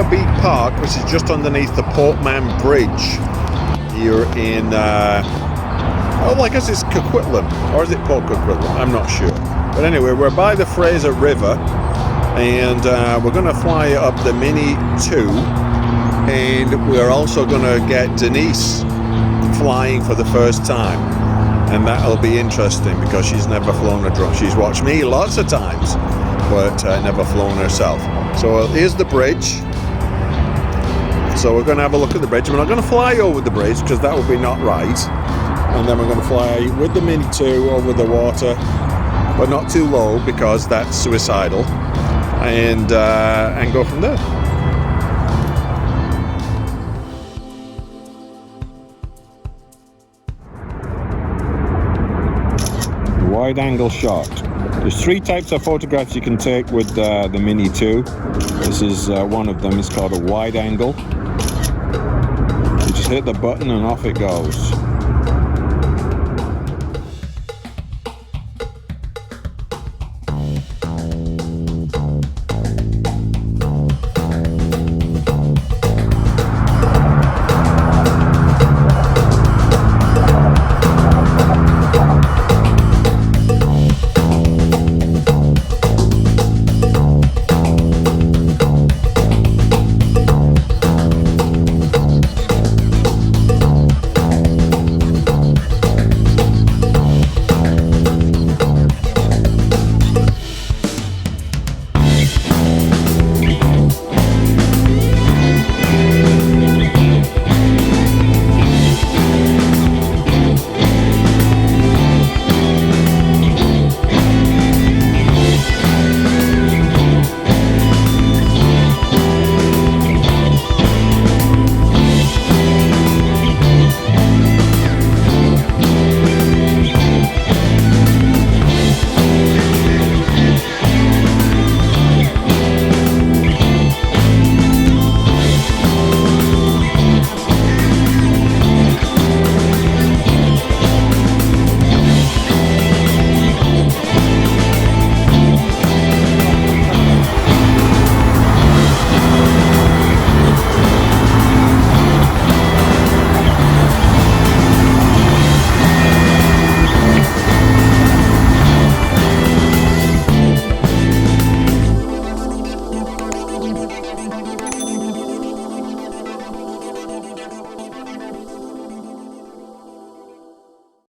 Beat Park, which is just underneath the Port Mann Bridge here in, well, I guess it's Coquitlam, or is it Port Coquitlam? I'm not sure. But anyway, we're by the Fraser River, and we're going to fly up the Mini 2, and we're also going to get Denize flying for the first time, and that'll be interesting because she's never flown a drone. She's watched me lots of times, but never flown herself. So here's the bridge. So we're going to have a look at the bridge. We're not going to fly over the bridge because that would be not right. And then we're going to fly with the Mini 2 over the water, but not too low because that's suicidal, and go from there. Wide angle shot. There's 3 types of photographs you can take with the Mini 2. This is one of them. It's called a wide angle. You just hit the button and off it goes.